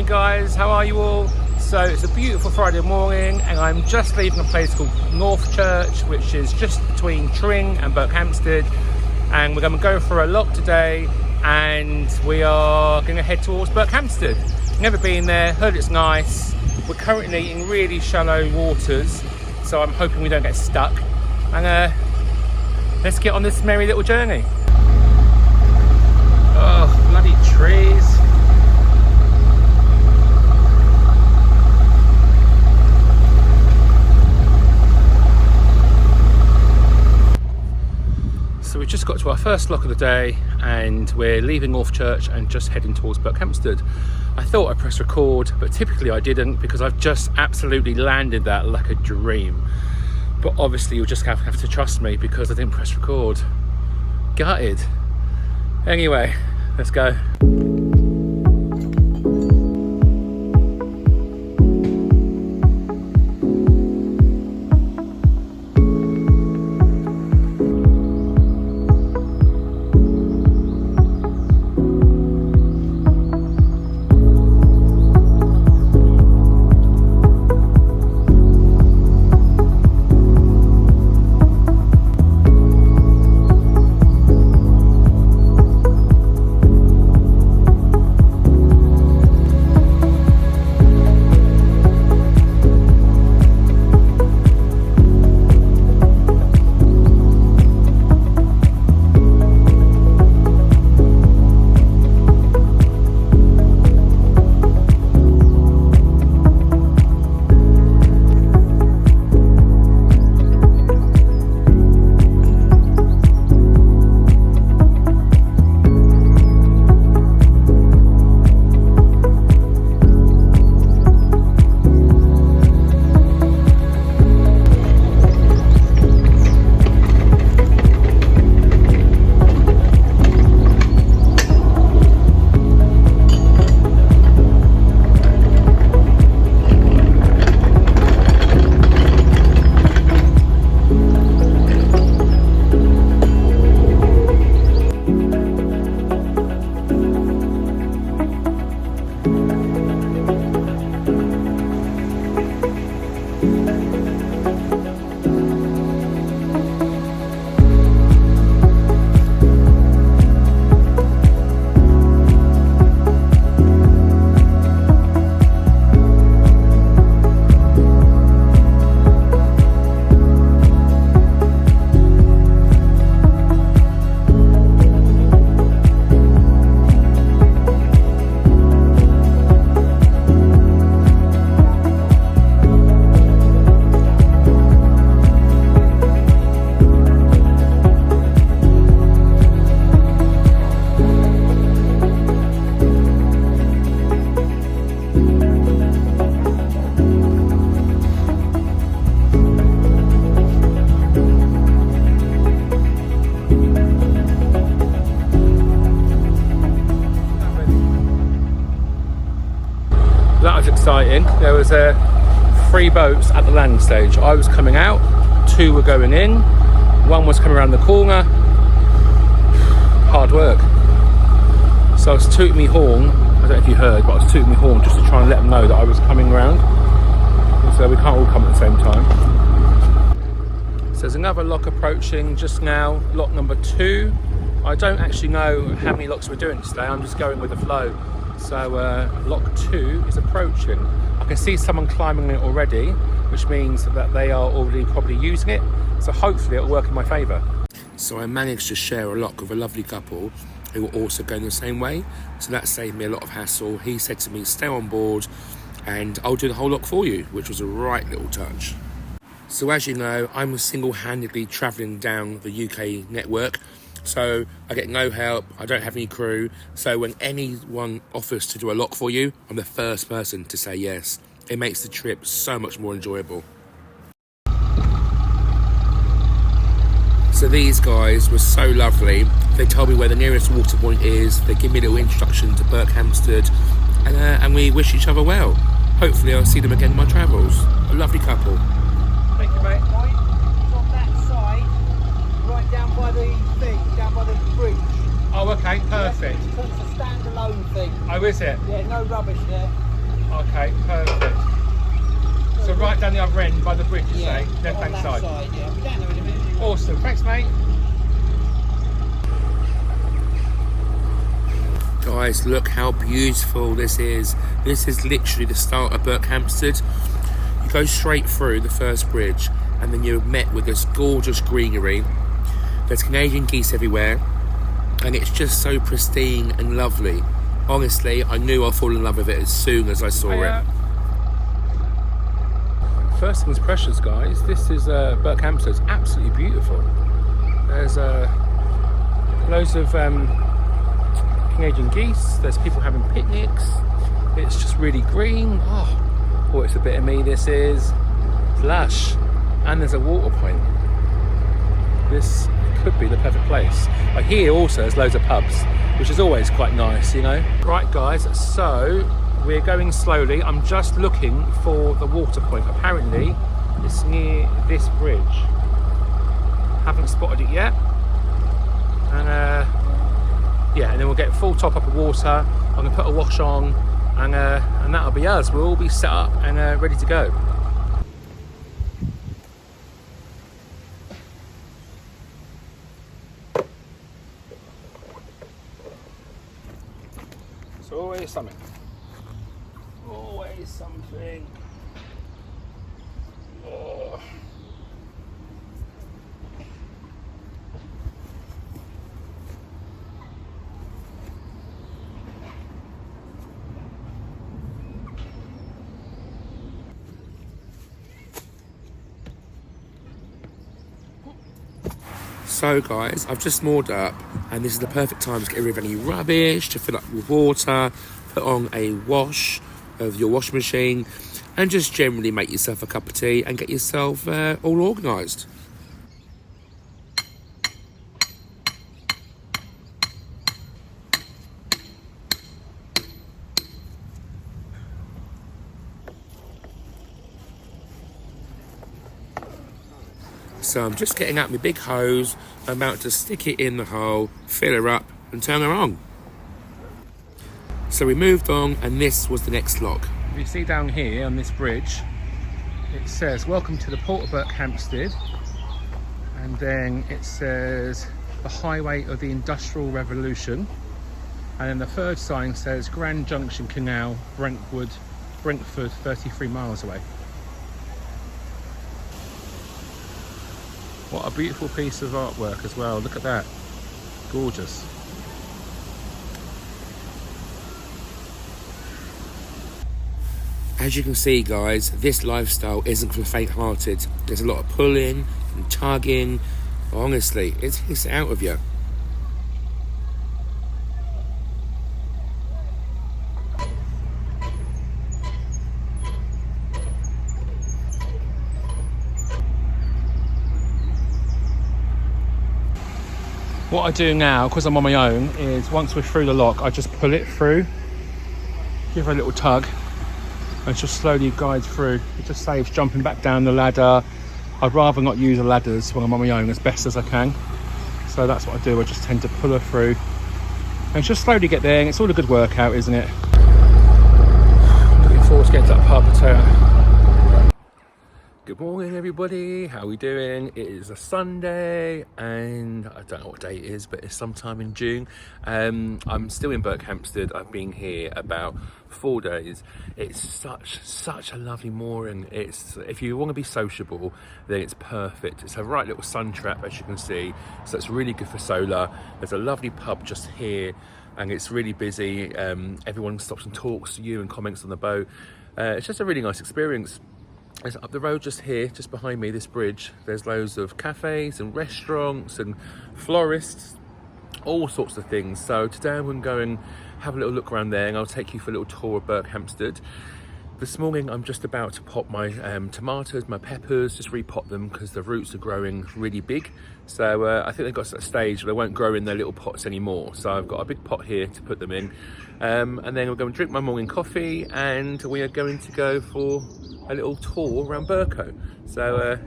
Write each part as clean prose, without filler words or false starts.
morning guys, how are you all? So it's a beautiful Friday morning and I'm just leaving a place called North Church, which is just between Tring and Berkhampstead, and we're going to go for a lock today and we are going to head towards Berkhampstead. Never been there, heard it's nice. We're currently in really shallow waters, so I'm hoping we don't get stuck, and let's get on this merry little journey. Oh, bloody trees. So we just got to our first lock of the day and we're leaving North Church and just heading towards Berkhampstead. I thought I'd press record, but typically I didn't because I've just absolutely landed that like a dream. But obviously you'll just have to trust me because I didn't press record. Gutted. Anyway, let's go. That was exciting. There was 3 boats at the landing stage. I was coming out, 2 were going in, 1 was coming around the corner. Hard work. So I was tooting me horn, I don't know if you heard, but I was tooting me horn just to try and let them know that I was coming around. So we can't all come at the same time. So there's another lock approaching just now, lock number 2. I don't actually know how many locks we're doing today, I'm just going with the flow. So lock 2 is approaching. I can see someone climbing it already, which means that they are already probably using it. So hopefully it'll work in my favour. So I managed to share a lock with a lovely couple who were also going the same way. So that saved me a lot of hassle. He said to me, stay on board and I'll do the whole lock for you, which was a right little touch. So as you know, I'm single-handedly travelling down the UK network. So I get no help, I don't have any crew. So when anyone offers to do a lock for you, I'm the first person to say yes. It makes the trip so much more enjoyable. So these guys were so lovely. They told me where the nearest water point is. They give me a little introduction to Berkhampstead, and we wish each other well. Hopefully I'll see them again in my travels. A lovely couple. Thank you, mate. Right, it's on that side, right down by the thing, down by the bridge. Oh, okay, perfect. Yeah, it's a standalone thing. Oh, is it? Yeah, no rubbish there. Okay, perfect. So right down the other end by the bridge, you say? Left hand side. Yeah. We'll be down there in a minute. Awesome, thanks mate. Guys, look how beautiful this is. This is literally the start of Berkhampstead. You go straight through the first bridge and then you're met with this gorgeous greenery. There's Canadian geese everywhere and it's just so pristine and lovely. Honestly, I knew I'd fall in love with it as soon as I saw it. First things precious, guys. This is Berkhampstead. It's absolutely beautiful. There's loads of Canadian geese. There's people having picnics. It's just really green. Oh, it's a bit of me. This is lush, and there's a water point. This could be the perfect place. I hear also there's loads of pubs, which is always quite nice, you know. Right, guys. So we're going slowly. I'm just looking for the water point. Apparently, it's near this bridge. Haven't spotted it yet. And yeah, and then we'll get full top up of water. I'm gonna put a wash on, and that'll be us. We'll all be set up and ready to go. It's always something. Always something. Oh. So guys, I've just moored up and this is the perfect time to get rid of any rubbish, to fill up with water, put on a wash of your washing machine and just generally make yourself a cup of tea and get yourself all organised. So I'm just getting out my big hose, I'm about to stick it in the hole, fill her up and turn her on. So we moved on and this was the next lock. If you see down here on this bridge, it says, welcome to the Port of Berkhampstead. And then it says, the highway of the Industrial Revolution. And then the third sign says, Grand Junction Canal, Brentford, 33 miles away. What a beautiful piece of artwork as well. Look at that. Gorgeous. As you can see, guys, this lifestyle isn't for the faint-hearted. There's a lot of pulling and tugging. Honestly, it takes it out of you. What I do now, because I'm on my own, is once we're through the lock, I just pull it through, give her a little tug, and just slowly guide through. It just saves jumping back down the ladder. I'd rather not use the ladders when I'm on my own as best as I can. So that's what I do. I just tend to pull her through and just slowly get there. And it's all a good workout, isn't it? Looking forward to getting to that pub potato. Good morning everybody, how are we doing? It is a Sunday and I don't know what day it is, but it's sometime in June. I'm still in Berkhampstead. I've been here about 4 days. It's such a lovely mooring. It's, if you want to be sociable, then it's perfect. It's a right little sun trap, as you can see, so it's really good for solar. There's a lovely pub just here and it's really busy. Everyone stops and talks to you and comments on the boat. It's just a really nice experience. It's up the road just here, just behind me, this bridge. There's loads of cafes and restaurants and florists, all sorts of things. So today I'm going to go and have a little look around there and I'll take you for a little tour of Berkhampstead. This morning I'm just about to pop my tomatoes, my peppers, just repot them because the roots are growing really big. So I think they've got to a stage where they won't grow in their little pots anymore. So I've got a big pot here to put them in. And then we're going to drink my morning coffee and we are going to go for a little tour around Berko. So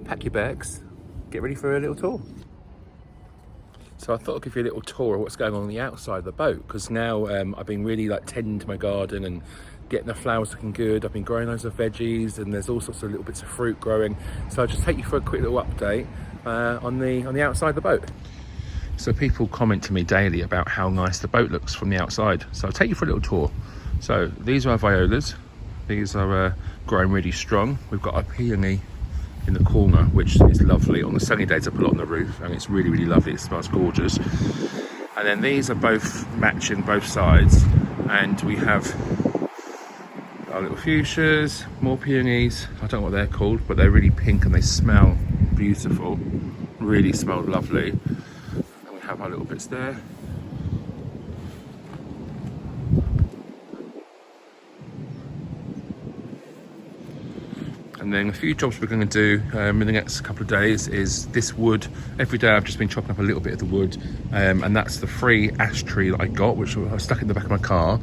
pack your bags, get ready for a little tour. So I thought I'd give you a little tour of what's going on the outside of the boat, because now I've been really tending to my garden and getting the flowers looking good. I've been growing loads of veggies, and there's all sorts of little bits of fruit growing. So I'll just take you for a quick little update on the outside of the boat. So people comment to me daily about how nice the boat looks from the outside. So I'll take you for a little tour. So these are our violas. These are growing really strong. We've got our peony in the corner, which is lovely. On the sunny days I put it on the roof and it's really, really lovely. It smells gorgeous. And then these are both matching both sides. And we have our little fuchsias, more peonies. I don't know what they're called, but they're really pink and they smell beautiful. Really smell lovely. And we have our little bits there. And then a few jobs we're going to do in the next couple of days is this wood. Every day I've just been chopping up a little bit of the wood, and that's the free ash tree that I got, which I stuck in the back of my car,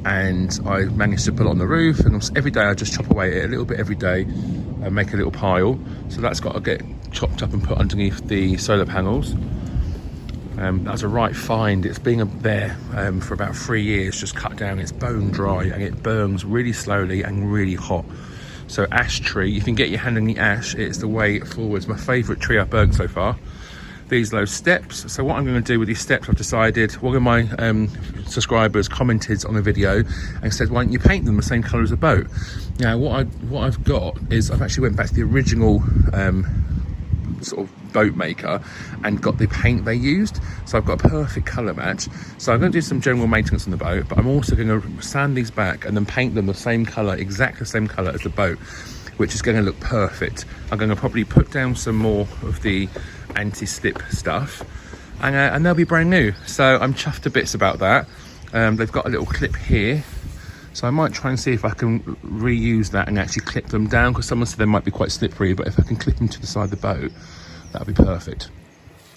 and I managed to put it on the roof. And every day I just chop away at it a little bit every day and make a little pile. So that's got to get chopped up and put underneath the solar panels. That's a right find. It's been up there for about 3 years, just cut down. It's bone dry and it burns really slowly and really hot. So ash tree, you can get your hand in the ash, it's the way forward. It's my favourite tree I've burnt so far. These low steps. So what I'm going to do with these steps, I've decided, one of my subscribers commented on a video and said, why don't you paint them the same colour as the boat? Now what I've got is, I've actually went back to the original sort of boat maker and got the paint they used, so I've got a perfect colour match. So I'm going to do some general maintenance on the boat, but I'm also going to sand these back and then paint them the same colour, exactly the same colour as the boat, which is going to look perfect. I'm going to probably put down some more of the anti-slip stuff, and they'll be brand new. So I'm chuffed to bits about that. They've got a little clip here, so I might try and see if I can reuse that and actually clip them down, because someone said they might be quite slippery, but if I can clip them to the side of the boat, that'll be perfect.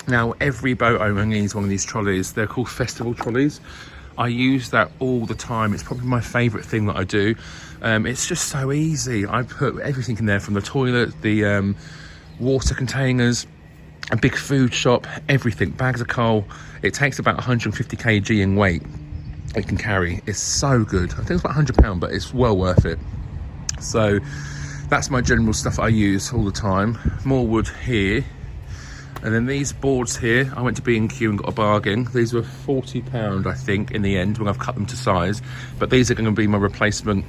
Now, every boat owner needs one of these trolleys. They're called festival trolleys. I use that all the time. It's probably my favourite thing that I do. It's just so easy. I put everything in there, from the toilet, the water containers, a big food shop, everything, bags of coal. It takes about 150 kg in weight it can carry. It's so good. I think it's about £100, but it's well worth it. So that's my general stuff I use all the time. More wood here. And then these boards here, I went to B&Q and got a bargain. These were £40, I think, in the end, when I've cut them to size. But these are going to be my replacement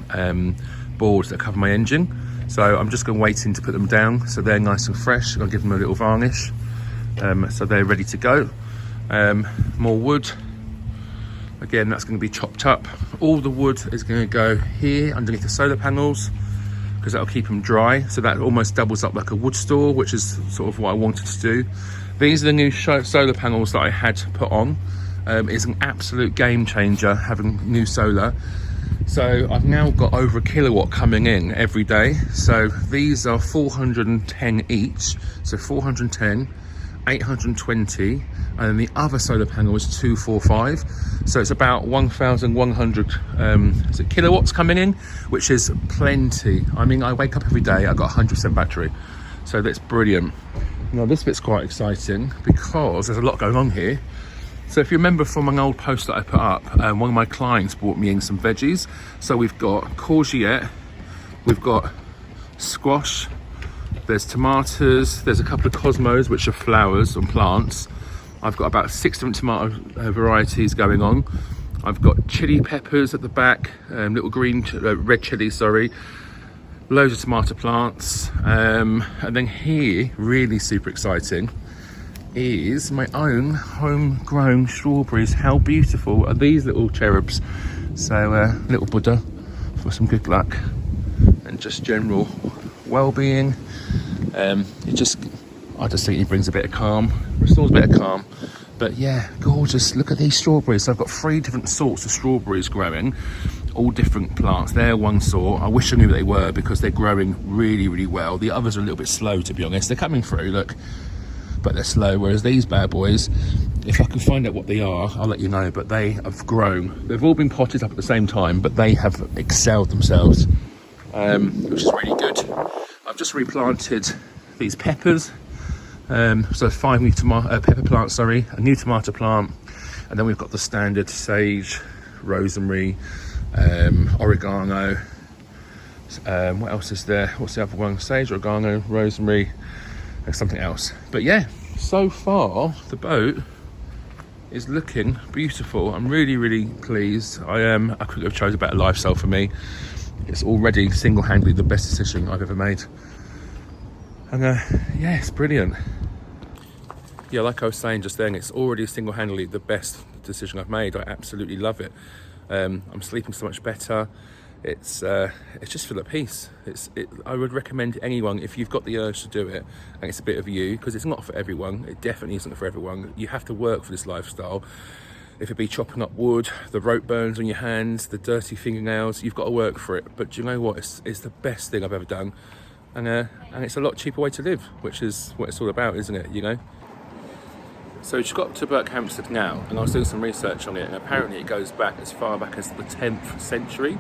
boards that cover my engine. So I'm just going to wait in to put them down, so they're nice and fresh. I'm going to give them a little varnish, so they're ready to go. More wood. Again, that's going to be chopped up. All the wood is going to go here underneath the solar panels, because that'll keep them dry. So that almost doubles up like a wood store, which is sort of what I wanted to do. These are the new solar panels that I had put on. It's an absolute game changer having new solar. So I've now got over 1 kilowatt coming in every day. So these are 410 each. So 410, 820, and then the other solar panel is 245. So it's about 1,100 kilowatts coming in, which is plenty. I mean, I wake up every day, I've got 100% battery. So that's brilliant. Now this bit's quite exciting because there's a lot going on here. So if you remember from an old post that I put up, one of my clients brought me in some veggies. So we've got courgette, we've got squash, there's tomatoes, there's a couple of cosmos, which are flowers and plants. I've got about 6 different tomato varieties going on. I've got chili peppers at the back, little green, red chili, sorry. Loads of tomato plants. And then here, really super exciting, is my own homegrown strawberries. How beautiful are these little cherubs? So little Buddha for some good luck and just general well-being. I just think he brings a bit of calm, restores a bit of calm. But yeah, gorgeous. Look at these strawberries. So I've got 3 different sorts of strawberries growing, all different plants. They're one sort. I wish I knew what they were, because they're growing really, really well. The others are a little bit slow, to be honest. They're coming through, look, but they're slow. Whereas these bad boys, if I can find out what they are, I'll let you know. But they have grown. They've all been potted up at the same time, but they have excelled themselves, which is really good. I've just replanted these peppers. So 5 new pepper plants, sorry, a new tomato plant, and then we've got the standard sage, rosemary, oregano. What else is there? What's the other one? Sage, oregano, rosemary, and something else. But yeah, so far the boat is looking beautiful. I'm really, really pleased. I couldn't have chosen a better lifestyle for me. It's already single-handedly the best decision I've ever made. And yeah, it's brilliant. Yeah, like I was saying just then, it's already single-handedly the best decision I've made. I absolutely love it. I'm sleeping so much better. It's just full of peace. I would recommend anyone, if you've got the urge to do it and it's a bit of you, because it's not for everyone. It definitely isn't for everyone. You have to work for this lifestyle. If it be chopping up wood, the rope burns on your hands, the dirty fingernails, you've got to work for it. But do you know what? It's the best thing I've ever done, and it's a lot cheaper way to live, which is what it's all about, isn't it? You know. So we just got to Berkhampstead now, and I was doing some research on it, and apparently it goes back as far back as the 10th century,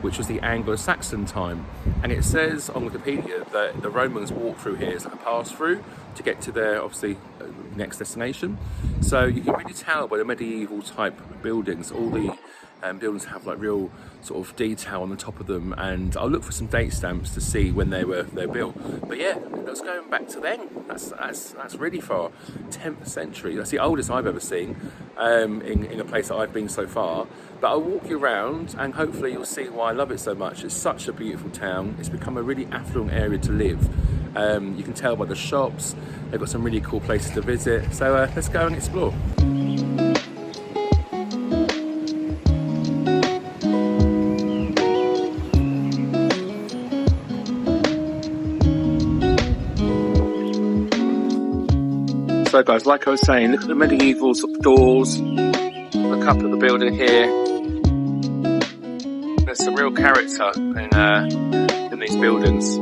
which was the Anglo-Saxon time. And it says on Wikipedia that the Romans walked through here as like a pass-through to get to their, obviously, next destination. So you can really tell by the medieval type buildings, all the buildings have like real sort of detail on the top of them, and I'll look for some date stamps to see when they were built. But yeah, that's going back to then. That's really far. 10th century. That's the oldest I've ever seen in a place that I've been so far. But I'll walk you around, and hopefully you'll see why I love it so much. It's such a beautiful town. It's become a really affluent area to live. You can tell by the shops. They've got some really cool places to visit. So let's go and explore. So guys, like I was saying, look at the medieval sort of doors. Look up at the building here. There's some real character in these buildings.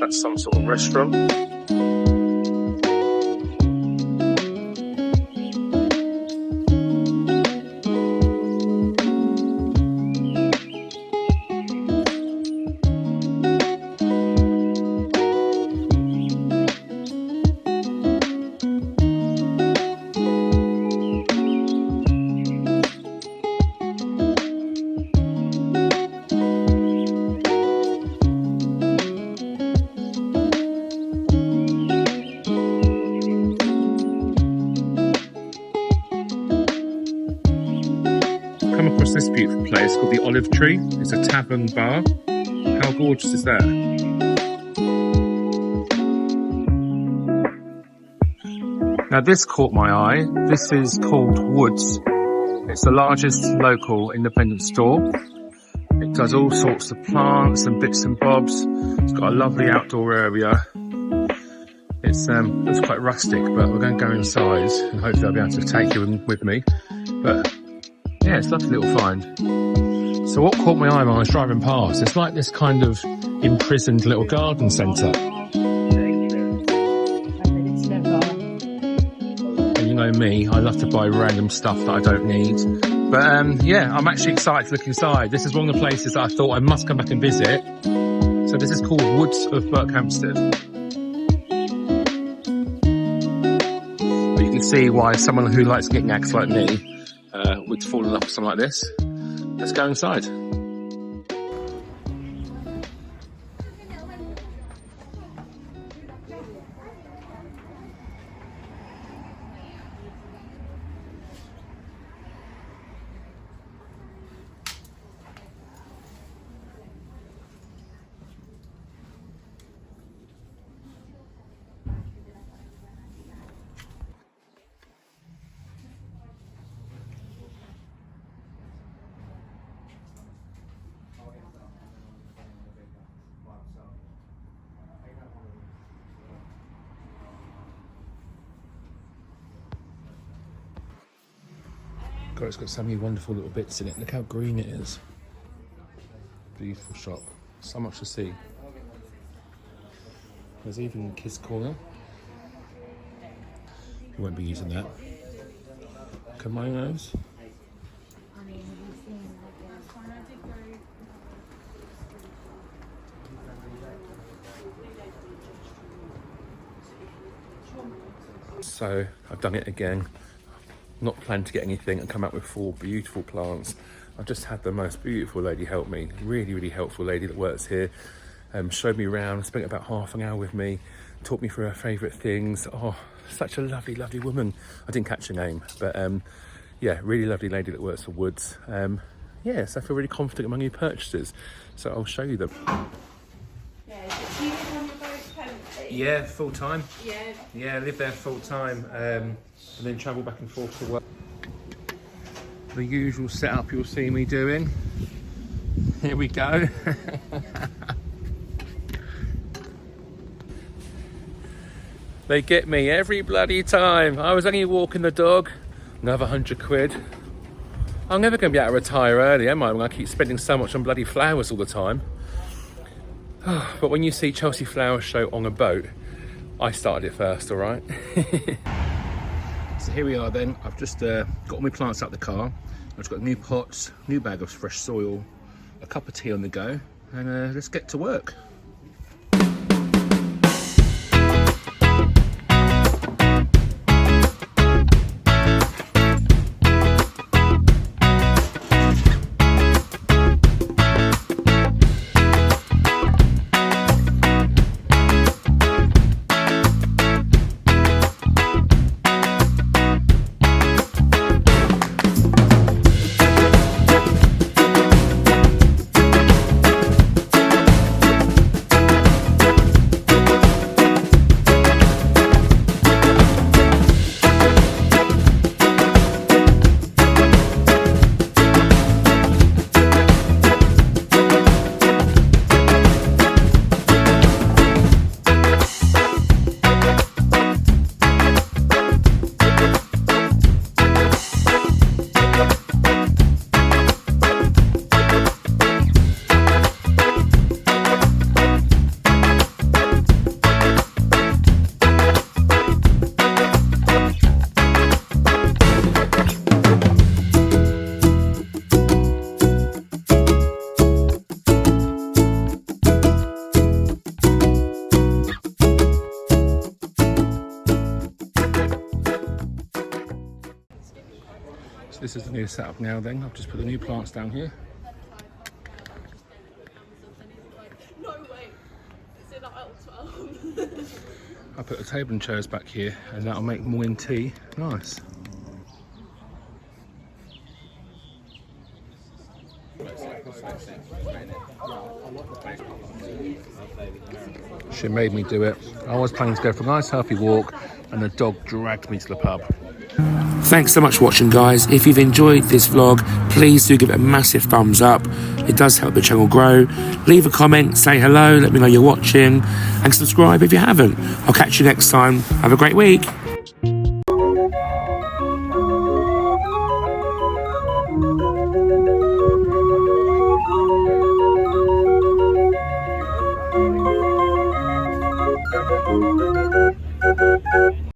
That's some sort of restaurant. Come across this beautiful place called the Olive Tree. It's a tavern bar. How gorgeous is that? Now this caught my eye. This is called Woods. It's the largest local independent store. It does all sorts of plants and bits and bobs. It's got a lovely outdoor area. It's quite rustic, but we're going to go inside and hopefully I'll be able to take you with me. But yeah, it's a lovely little find. So what caught my eye when I was driving past, it's like this kind of imprisoned little garden centre. And you know me, I love to buy random stuff that I don't need. But yeah, I'm actually excited to look inside. This is one of the places that I thought I must come back and visit. So this is called Woods of Berkhampstead. But you can see why someone who likes knickknacks like me would fall in love with something like this. Let's go inside. God, it's got so many wonderful little bits in it. Look how green it is. Beautiful shop. So much to see. There's even a kids' corner. You won't be using that. Kimonos. So I've done it again. not planning to get anything, and come out with 4 beautiful plants. I've just had the most beautiful lady help me, really helpful lady that works here. Showed me around, spent about half an hour with me, taught me through her favourite things. Oh, such a lovely woman. I didn't catch her name, but yeah, really lovely lady that works for Woods. Yeah, so I feel really confident among new purchases. So I'll show you them. Yeah, do you live on your boat permanently? Yeah, full time. Yeah. Yeah, I live there full time, and then travel back and forth to work. The usual setup you'll see me doing. Here we go. They get me every bloody time. I was only walking the dog. Another 100 quid. I'm never going to be able to retire early, am I? When I keep spending so much on bloody flowers all the time. But when you see Chelsea Flower Show on a boat, I started it first, all right? So here we are then. I've just got all my plants out the car. I've just got new pots, new bag of fresh soil, a cup of tea on the go, and let's get to work. So this is the new setup now then. I've just put the new plants down here. No way. Is it like 12? I put the table and chairs back here, and that'll make morning tea nice. She made me do it. I was planning to go for a nice healthy walk, and the dog dragged me to the pub. Thanks so much for watching, guys. If you've enjoyed this vlog, please do give it a massive thumbs up. It does help the channel grow. Leave a comment, say hello, let me know you're watching, and subscribe if you haven't. I'll catch you next time. Have a great week.